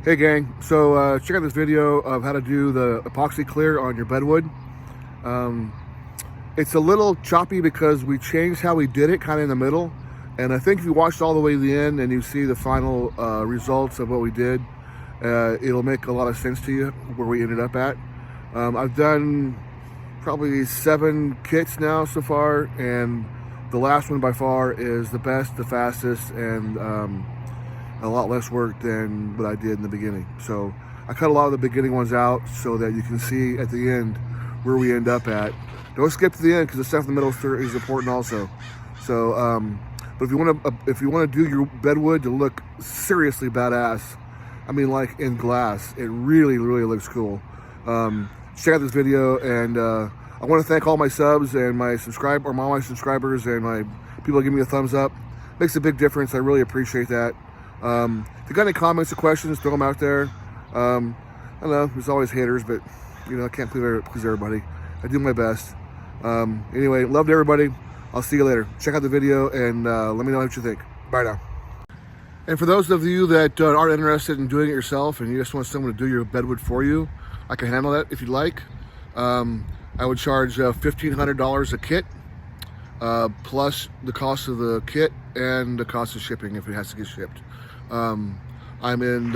Hey gang, so check out this video of how to do the epoxy clear on your bedwood. Um, it's a little choppy because we changed how we did it kind of in the middle. And I think if you watched all the way to the end and you see the final results of what we did, it'll make a lot of sense to you where we ended up at. I've done probably 7 kits now so far, and the last one by far is the best, the fastest, and a lot less work than what I did in the beginning. So I cut a lot of the beginning ones out so that you can see at the end where we end up at. Don't skip to the end because the stuff in the middle is important also. So, but if you want to do your bedwood to look seriously badass, I mean like in glass, it really looks cool. Check out this video, and I want to thank all my subs and my all my subscribers and my people that give me a thumbs up. Makes a big difference. I really appreciate that. If you got any comments or questions, throw them out there. I don't know, there's always haters, but you know, I can't please everybody. I do my best. Anyway, love to everybody. I'll see you later. Check out the video and let me know what you think. Bye now. And for those of you that aren't interested in doing it yourself and you just want someone to do your bedwood for you, I can handle that if you'd like. I would charge $1,500 a kit, plus the cost of the kit and the cost of shipping if it has to get shipped. I'm in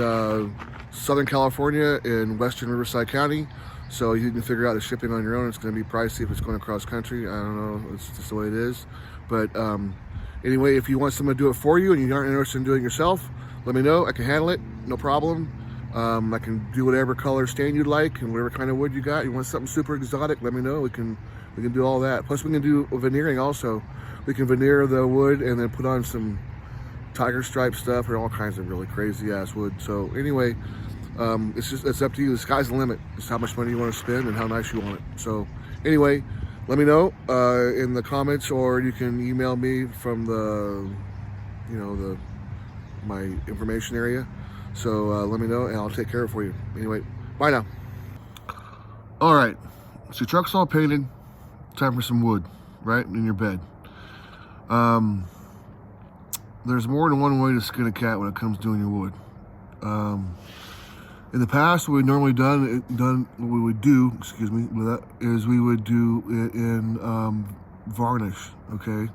Southern California in Western Riverside County, so you can figure out the shipping on your own. It's going to be pricey if it's going across country. I don't know, it's just the way it is. But anyway, if you want someone to do it for you and you aren't interested in doing it yourself, let me know. I can handle it, no problem. I can do whatever color stain you'd like and whatever kind of wood you got. You want something super exotic, let me know. We can do all that. Plus we can do veneering also. We can veneer the wood and then put on some tiger stripe stuff or all kinds of really crazy ass wood. So anyway, it's up to you. The sky's the limit. It's how much money you want to spend and how nice you want it. So anyway, let me know in the comments, or you can email me from my information area. So let me know and I'll take care of it for you. Anyway, bye now. All right, so your truck's all painted. Time for some wood, right, in your bed. There's more than one way to skin a cat when it comes to doing your wood. In the past, what we normally what we would do, excuse me, with that is we would do it in varnish. Okay,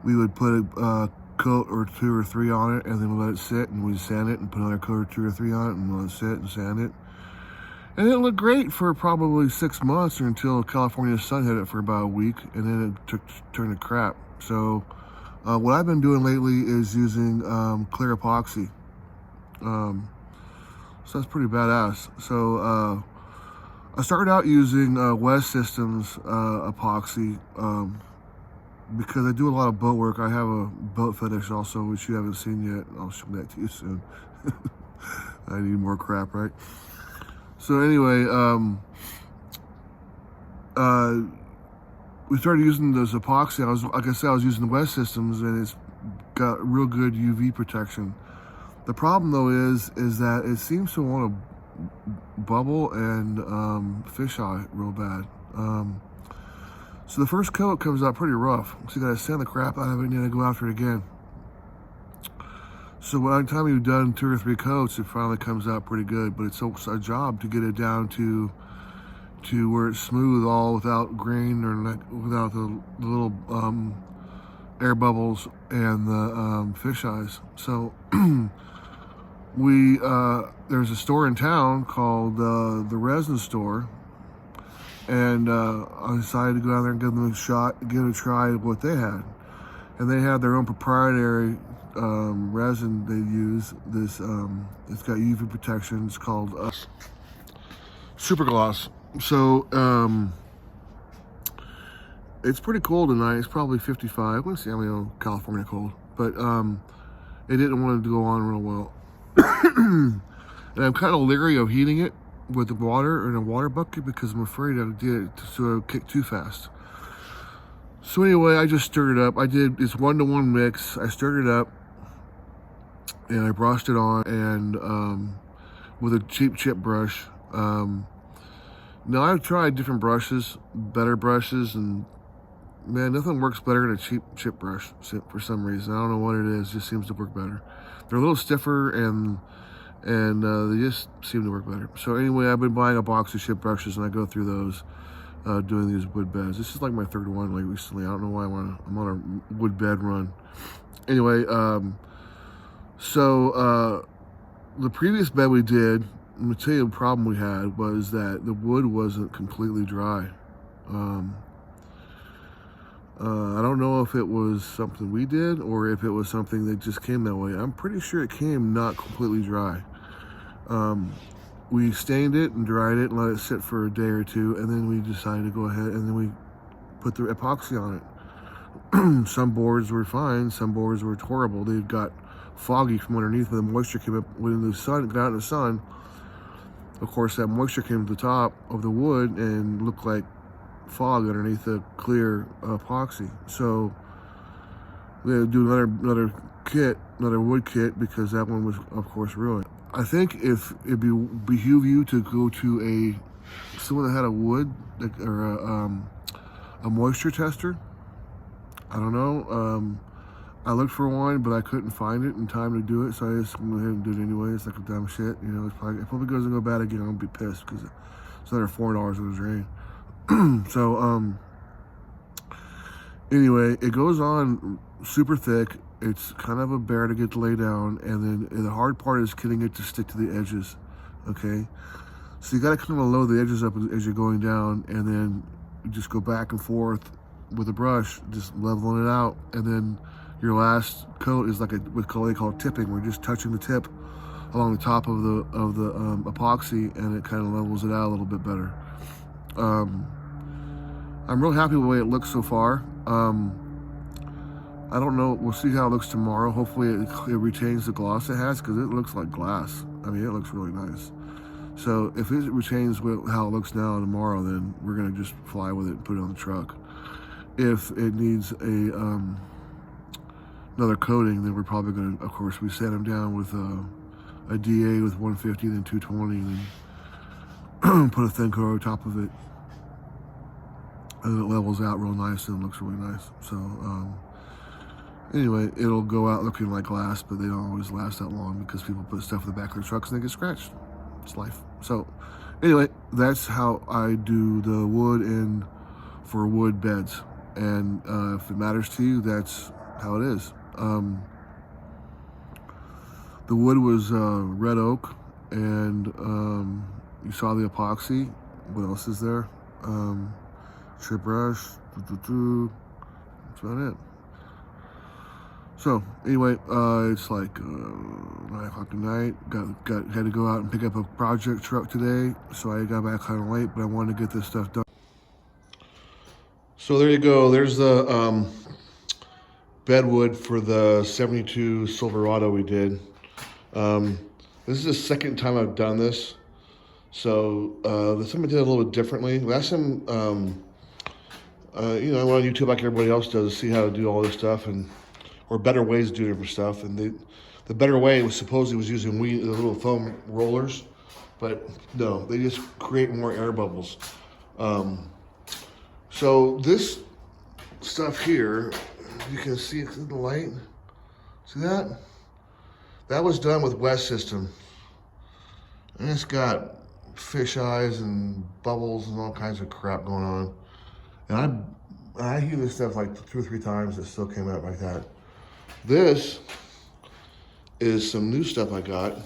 we would put a coat or 2 or 3 on it, and then we let it sit, and we'd sand it, and put another coat or 2 or 3 on it, and let it sit and sand it. And it looked great for probably 6 months, or until California sun hit it for about a week, and then it turned to crap. So what I've been doing lately is using clear epoxy. So that's pretty badass. So I started out using West Systems epoxy because I do a lot of boat work. I have a boat fetish also, which you haven't seen yet. I'll show that to you soon. I need more crap, right? So anyway, we started using this epoxy. Like I said, I was using the West Systems, and it's got real good UV protection. The problem though is that it seems to want to bubble and fisheye real bad. So the first coat comes out pretty rough. So you gotta sand the crap out of it and then go after it again. So by the time you've done 2 or 3 coats, it finally comes out pretty good. But it's a job to get it down to where it's smooth, all without grain or without the little air bubbles and the fish eyes. So there's a store in town called the Resin Store, and I decided to go down there and give them a shot, give it a try of what they had. And they had their own proprietary resin they use. This it's got UV protection. It's called Super Gloss. So it's pretty cold tonight. It's probably 55. Let's see how many California cold, but it didn't want to go on real well. And I'm kind of leery of heating it with the water in a water bucket because I'm afraid I'll get it to kick too fast. So anyway, I just stirred it up. It's 1-to-1 mix. I stirred it up and I brushed it on, and with a cheap chip brush. Now I've tried different brushes, better brushes, and man, nothing works better than a cheap chip brush for some reason. I don't know what it is, it just seems to work better. They're a little stiffer, and and they just seem to work better. So anyway, I've been buying epoxy chip brushes, and I go through those doing these wood beds. This is like my third one like recently. I don't know why I'm on a wood bed run. Anyway, so the previous bed we did, I'm gonna tell you the problem we had was that the wood wasn't completely dry. I don't know if it was something we did or if it was something that just came that way. I'm pretty sure it came not completely dry. We stained it and dried it and let it sit for a day or two, and then we decided to go ahead and then we put the epoxy on it. Some boards were fine, some boards were horrible. They got foggy from underneath when the moisture came up. When the sun got out in the sun, of course that moisture came to the top of the wood and looked like fog underneath the clear epoxy. So we had to do another wood kit, because that one was of course ruined. I think if it'd behoove you to go to someone that had a wood or a moisture tester. I don't know. I looked for one, but I couldn't find it in time to do it, so I just went ahead and did it anyway. It's like a dumb shit, you know. It's probably, if it goes and go bad again, I'm gonna be pissed because it's another $4 in the drain. So anyway, it goes on super thick. It's kind of a bear to get to lay down, and then the hard part is getting it to stick to the edges. Okay, so you got to kind of load the edges up as you're going down, and then you just go back and forth with a brush, just leveling it out, and then your last coat is like what they call tipping. We're just touching the tip along the top of the epoxy, and it kind of levels it out a little bit better. I'm real happy with the way it looks so far. I don't know. We'll see how it looks tomorrow. Hopefully it retains the gloss it has, because it looks like glass. I mean, it looks really nice. So if it retains how it looks now and tomorrow, then we're going to just fly with it and put it on the truck. If it needs another coating, then we're probably going to, of course, we sand them down with a DA with 150, then 220, and then put a thin coat over top of it. And it levels out real nice and it looks really nice. So anyway, it'll go out looking like glass, but they don't always last that long because people put stuff in the back of their trucks and they get scratched. It's life. So anyway, that's how I do the wood and for wood beds. And if it matters to you, that's how it is. The wood was red oak, and you saw the epoxy. What else is there? Chip brush. That's about it. So anyway, it's like 9 o'clock at night. Had to go out and pick up a project truck today, so I got back kind of late, but I wanted to get this stuff done. So there you go. There's the bedwood for the 72 Silverado we did. This is the second time I've done this. So this time I did it a little bit differently. Last time, I went on YouTube like everybody else does to see how to do all this stuff, or better ways to do different stuff. And the better way was supposedly was using the little foam rollers, but no, they just create more air bubbles. So this stuff here, you can see it in the light. See that? That was done with West System. And it's got fish eyes and bubbles and all kinds of crap going on. And I heated this stuff like 2 or 3 times. It still came out like that. This is some new stuff I got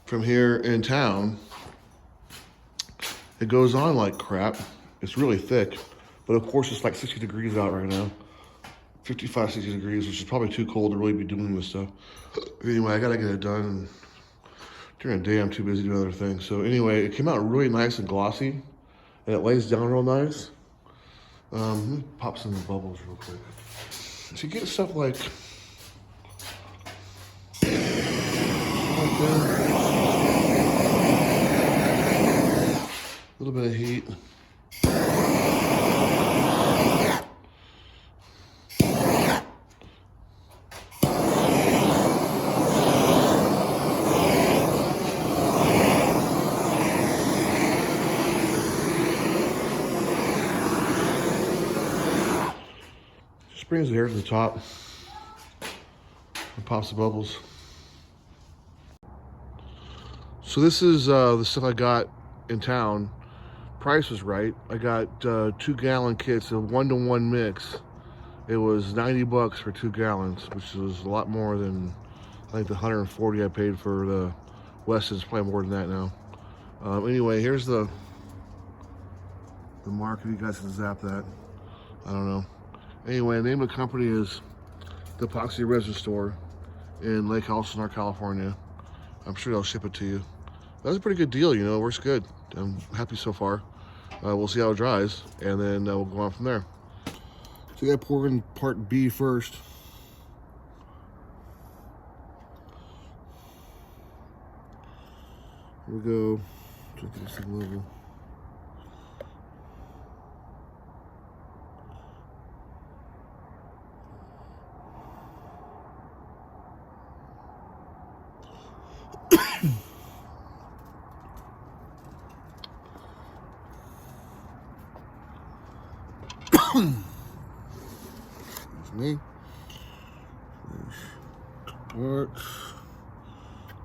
from here in town. It goes on like crap. It's really thick, but of course it's like 60 degrees out right now. 55, 60 degrees, which is probably too cold to really be doing this stuff. Anyway, I gotta get it done. And during the day, I'm too busy doing other things. So anyway, it came out really nice and glossy, and it lays down real nice. Let me pop some bubbles real quick. So you get stuff like that. A little bit of heat. Just brings the air to the top and pops the bubbles. So this is the stuff I got in town. Price was right. I got 2-gallon kits, a 1-to-1 mix. It was 90 bucks for 2 gallons, which was a lot more than I think the 140 I paid for the Weston's. Probably more than that now. Anyway, here's the mark. If you guys can zap that, I don't know. Anyway, the name of the company is the Epoxy Resin Store in Lake Elsinore, California. I'm sure they'll ship it to you. That's a pretty good deal, you know. It works good. I'm happy so far. We'll see how it dries, and then we'll go on from there. So we got to pour in part B first. Here we go. Try to get this thing level. Excuse me. There's 2 parts.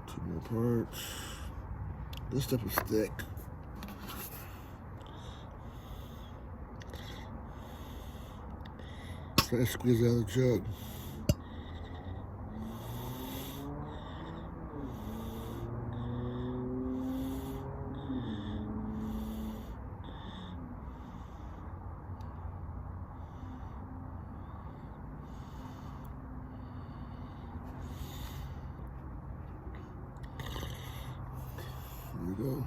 2 more parts. This stuff is thick. Try to squeeze out of the jug. There we go.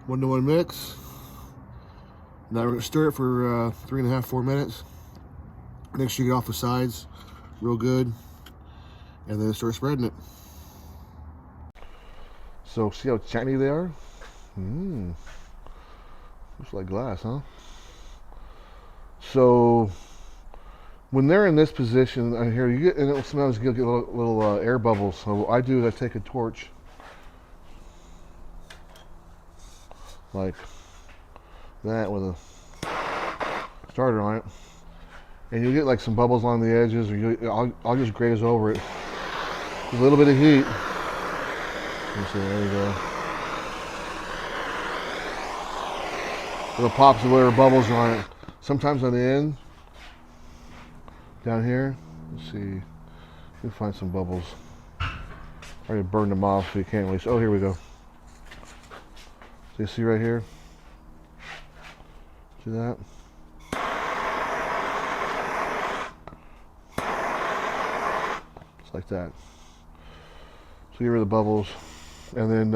1-to-1 mix. Now we're going to stir it for 3.5 to 4 minutes. Make sure you get off the sides real good, and then start spreading it. So see how shiny they are? Looks like glass, huh? So when they're in this position, here you get, and sometimes you'll get little air bubbles. So what I do is I take a torch, like that, with a starter on it, and you'll get like some bubbles along the edges, or I'll just graze over it with a little bit of heat. So there you go. Little pops of little bubbles on it. Sometimes on the end, down here, let's see, we'll find some bubbles. I already burned them off, so you can't really. Oh, here we go. So you see right here? See that? Just like that. So here are the bubbles, and then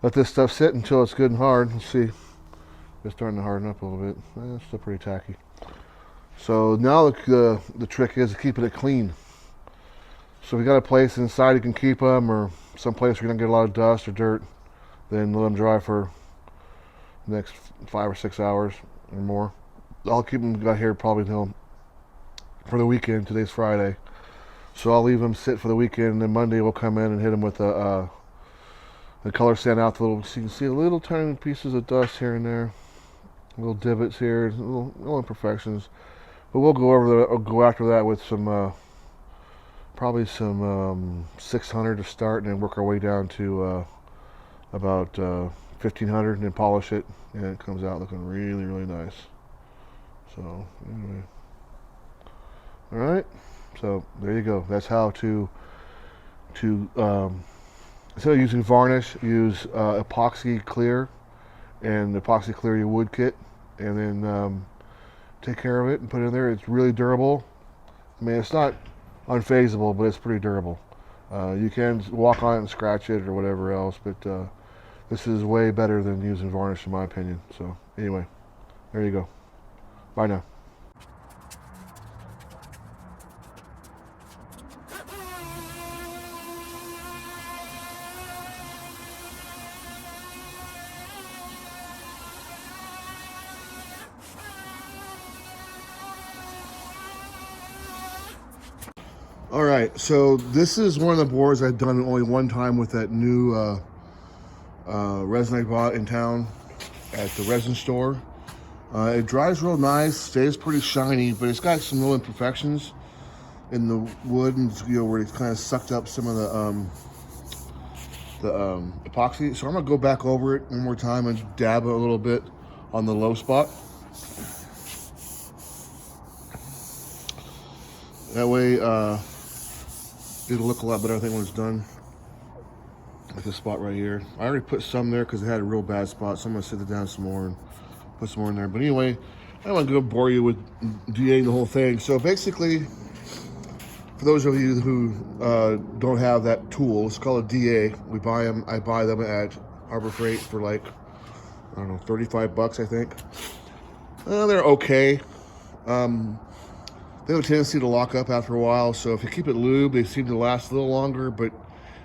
let this stuff sit until it's good and hard. Let's see. It's starting to harden up a little bit. It's still pretty tacky. So now the trick is keeping it clean. So if you got a place inside you can keep them, or some place where you're gonna get a lot of dust or dirt, then let them dry for the next 5 or 6 hours or more. I'll keep them out here probably till for the weekend. Today's Friday, so I'll leave them sit for the weekend, and then Monday we'll come in and hit them with the color sand out the little. So you can see a little tiny pieces of dust here and there, little divots here, little imperfections. But we'll go after that with some probably some 600 to start, and then work our way down to about 1500, and then polish it, and it comes out looking really, really nice. So anyway, all right. So there you go. That's how to instead of using varnish, use epoxy clear, and epoxy clear your wood kit, and then take care of it and put it in there. It's really durable. I mean, it's not unfazable, but it's pretty durable. You can walk on it and scratch it or whatever else, but this is way better than using varnish in my opinion. So anyway, there you go. Bye now. All right, so this is one of the boards I've done only one time with that new resin I bought in town at the resin store. It dries real nice, stays pretty shiny, but it's got some little imperfections. in the wood, and where it's kind of sucked up some of the epoxy. So I'm gonna go back over it one more time and dab a little bit on the low spot. That way, it'll look a lot better, I think, when it's done. Like this spot right here. I already put some there because it had a real bad spot, so I'm gonna sit it down some more and put some more in there. But anyway, I don't want to go bore you with DAing the whole thing. So basically, for those of you who don't have that tool, it's called a DA. We buy them. I buy them at Harbor Freight for like, I don't know, 35 bucks, I think. They're okay. They have a tendency to lock up after a while, so if you keep it lubed, they seem to last a little longer. But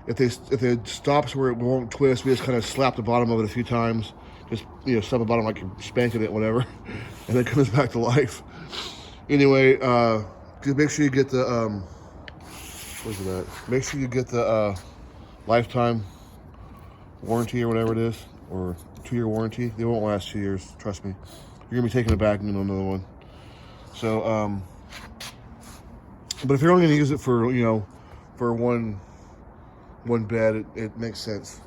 if it stops where it won't twist, we just kind of slap the bottom of it a few times. Just slap the bottom like you're spanking it, whatever, and it comes back to life. Anyway, make sure you get the Make sure you get the lifetime warranty or whatever it is, or 2-year warranty. They won't last 2 years, trust me. You're gonna be taking it back and getting another one. So, but if you're only gonna use it for for one bed, it makes sense,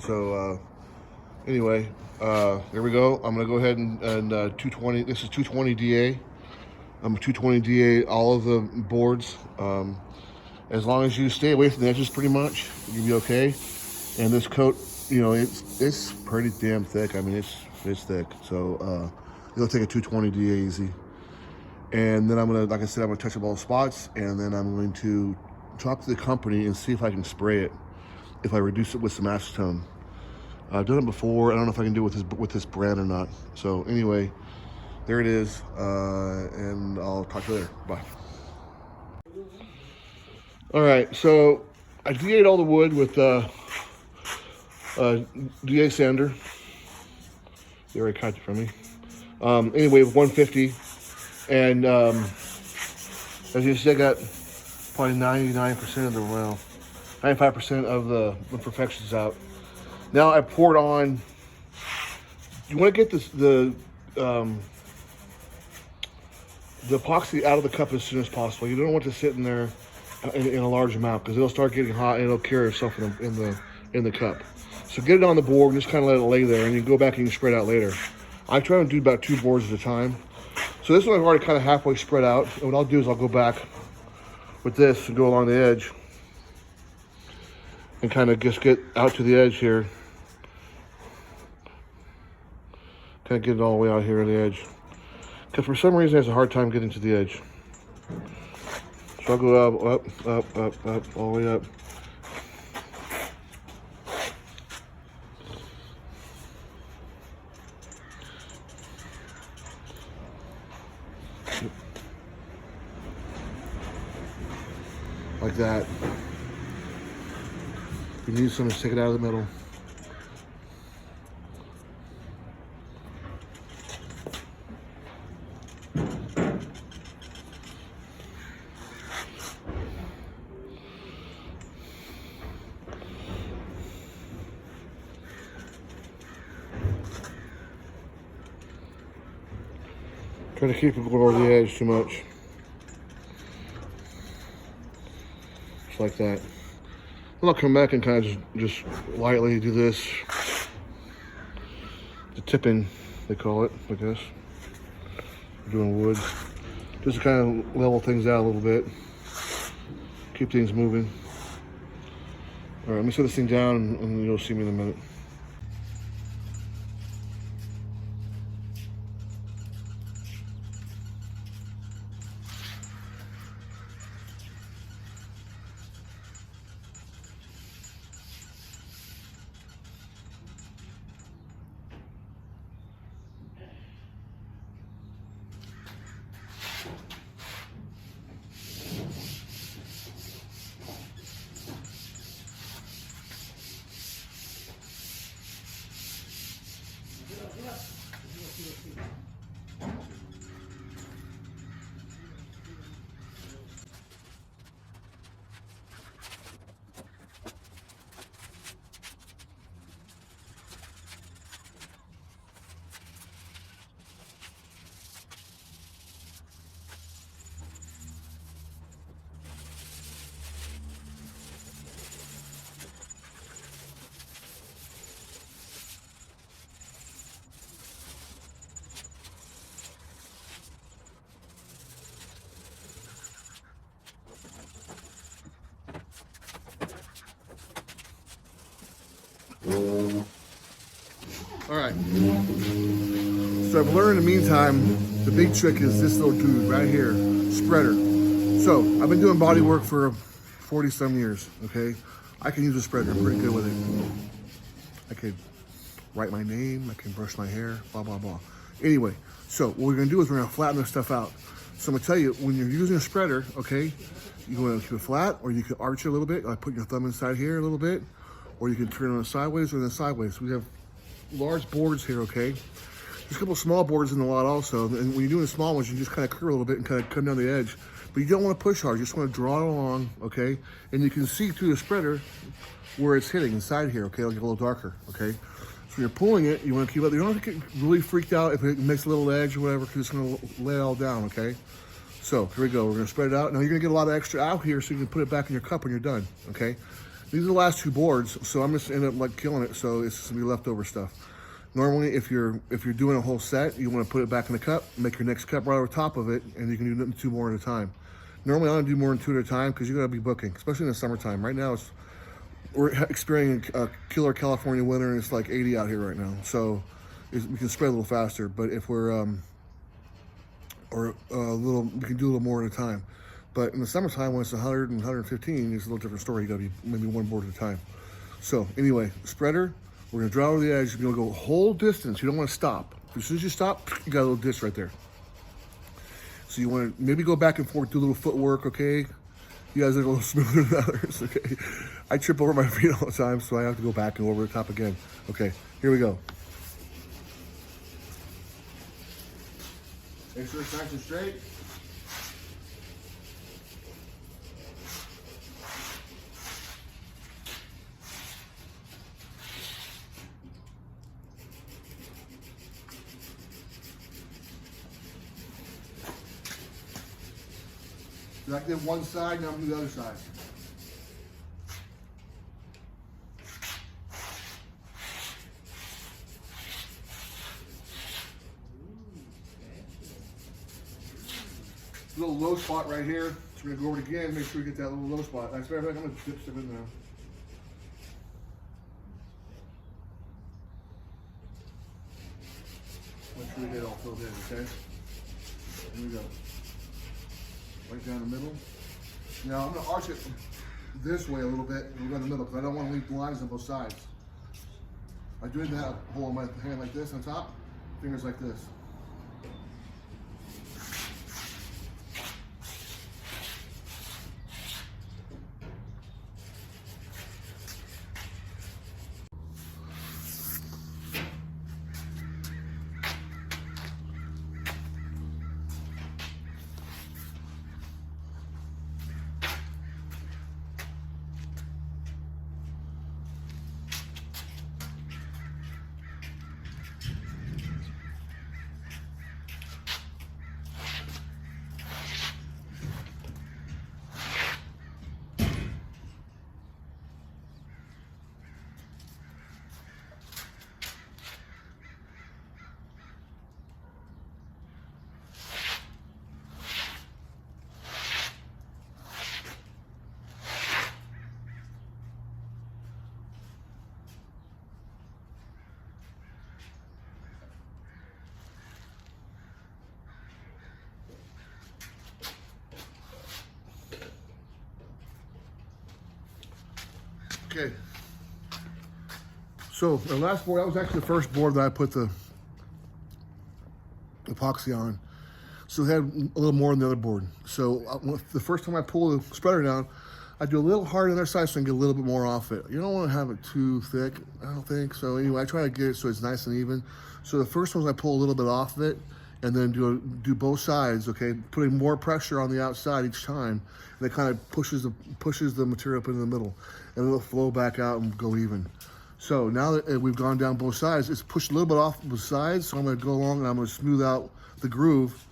So anyway, there we go. I'm gonna go ahead and 220. This is 220 DA. I'm 220 DA all of the boards. As long as you stay away from the edges, pretty much, you'll be okay. And this coat, it's pretty damn thick. I mean, it's thick. So it'll take a 220 DA easy. And then I'm gonna, like I said, I'm gonna touch up all the spots, and then I'm going to talk to the company and see if I can spray it. If I reduce it with some acetone. I've done it before. I don't know if I can do it with this brand or not. So anyway, there it is, and I'll talk to you later. Bye. All right, so I DA'd all the wood with DA sander. They already cut it from me. Anyway, with 150, and as you see, I got probably 99% of the 95% of the imperfections out. Now I poured on. You want to get the epoxy out of the cup as soon as possible. You don't want to sit in there in a large amount, because it'll start getting hot and it'll carry itself in the cup. So get it on the board and just kind of let it lay there, and you go back and you spread out later. I try to do about 2 boards at a time. So this one I've already kind of halfway spread out. And what I'll do is I'll go back with this and go along the edge and kind of just get out to the edge here. Kind of get it all the way out here on the edge. Because for some reason, it has a hard time getting to the edge. So I'll go up, all the way up. Like that. If you need something, take it out of the middle. Try to keep it going over the edge too much. Just like that. Then I'll come back and kind of just lightly do this. The tipping, they call it, I guess. Doing wood. Just to kind of level things out a little bit. Keep things moving. All right, let me set this thing down and you'll see me in a minute. All right. So I've learned in the meantime, the big trick is this little dude right here, spreader. So I've been doing body work for 40 some years, okay? I can use a spreader, I'm pretty good with it. I can write my name, I can brush my hair, blah, blah, blah. Anyway, so what we're gonna do is we're gonna flatten this stuff out. So I'm gonna tell you, when you're using a spreader, okay, you wanna keep it flat, or you can arch it a little bit, like put your thumb inside here a little bit, or you can turn it sideways or then sideways. We have large boards here, okay? There's a couple small boards in the lot also, and when you're doing the small ones, you just kind of curl a little bit and kind of come down the edge. But you don't want to push hard, you just want to draw it along, okay? And you can see through the spreader where it's hitting inside here, okay? It'll get a little darker, okay? So when you're pulling it, you want to keep it, you don't have to get really freaked out if it makes a little edge or whatever, because it's going to lay it all down, okay? So here we go, we're going to spread it out. Now you're going to get a lot of extra out here so you can put it back in your cup when you're done, okay? These are the last two boards, so I'm just end up like killing it, so it's just going to be leftover stuff. Normally, if you're doing a whole set, you want to put it back in the cup, make your next cup right over top of it, and you can do 2 more at a time. Normally, I don't do more than 2 at a time because you're going to be booking, especially in the summertime. Right now, we're experiencing a killer California winter, and it's like 80 out here right now. So we can spread a little faster. But if we're we can do a little more at a time. But in the summertime, when it's 100 and 115, it's a little different story. You got to be maybe 1 board at a time. So anyway, spreader. We're gonna draw over the edge. You're gonna go whole distance. You don't want to stop. As soon as you stop, you got a little ditch right there. So you want to maybe go back and forth, do a little footwork, okay? You guys are a little smoother than others, okay? I trip over my feet all the time, so I have to go back and over the top again. Okay, here we go. Make sure it's nice and straight. So I did one side, now I'm going to do the other side. Little low spot right here. So we're going to go over it again, make sure we get that little low spot. That's matter of fact, I'm going to dip some in there. Make sure we get it all filled in, okay? Here we go. Right down the middle. Now I'm going to arch it this way a little bit and go in the middle because I don't want to leave the lines on both sides. I do that hold my hand like this on top, fingers like this. Okay, so the last board, that was actually the first board that I put the epoxy on. So it had a little more than the other board. So the first time I pull the spreader down, I do a little harder on the other side so I can get a little bit more off it. You don't want to have it too thick, I don't think. So anyway, I try to get it so it's nice and even. So the first ones I pull a little bit off of it and then do both sides, okay? Putting more pressure on the outside each time. And it kind of pushes the material up into the middle. And it'll flow back out and go even. So now that we've gone down both sides, it's pushed a little bit off the sides. So I'm gonna go along and I'm gonna smooth out the groove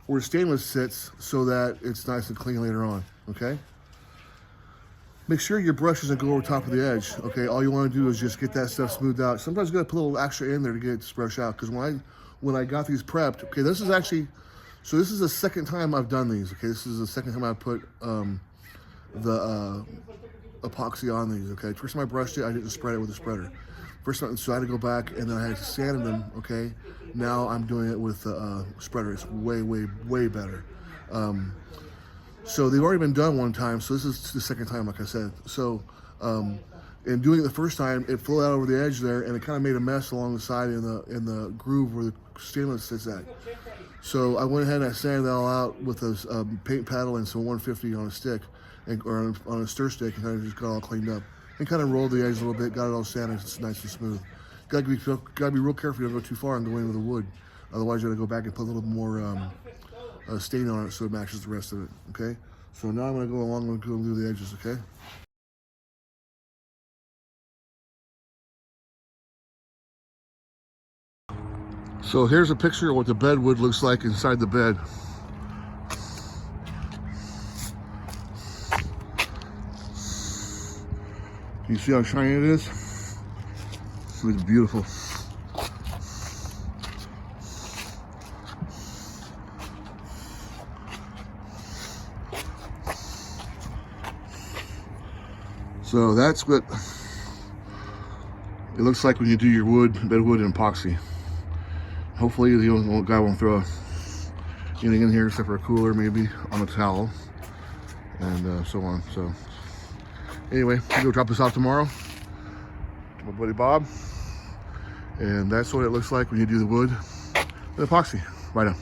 where stainless sits so that it's nice and clean later on, okay? Make sure your brush doesn't go over top of the edge, okay? All you wanna do is just get that stuff smoothed out. Sometimes you gotta put a little extra in there to get this brush out, because when I got these prepped, okay, this is the second time I've done these, okay? This is the second time I put the epoxy on these, okay? First time I brushed it, I didn't spread it with a spreader. First time, so I had to go back and then I had to sand them, okay? Now I'm doing it with spreader. It's way, way, way better. So they've already been done one time, so this is the second time, like I said. So in doing it the first time, it flowed out over the edge there, and it kind of made a mess along the side in the groove where the stainless sits at. So I went ahead and I sanded it all out with a paint paddle and some 150 on a stick, or on a stir stick, and kind of just got it all cleaned up. And kind of rolled the edge a little bit, got it all sanded, it's nice and smooth. Gotta be real careful you don't go too far and go into the wood. Otherwise you gotta go back and put a little more stain on it so it matches the rest of it, okay? So now I'm gonna go along and go through the edges, okay? So here's a picture of what the bed wood looks like inside the bed. Can you see how shiny it is? It looks beautiful. So that's what it looks like when you do your bed wood and epoxy. Hopefully the guy won't throw anything in here except for a cooler, maybe on a towel, and so on. So anyway, I'll go drop this off tomorrow to my buddy Bob, and that's what it looks like when you do the wood and epoxy. Bye now.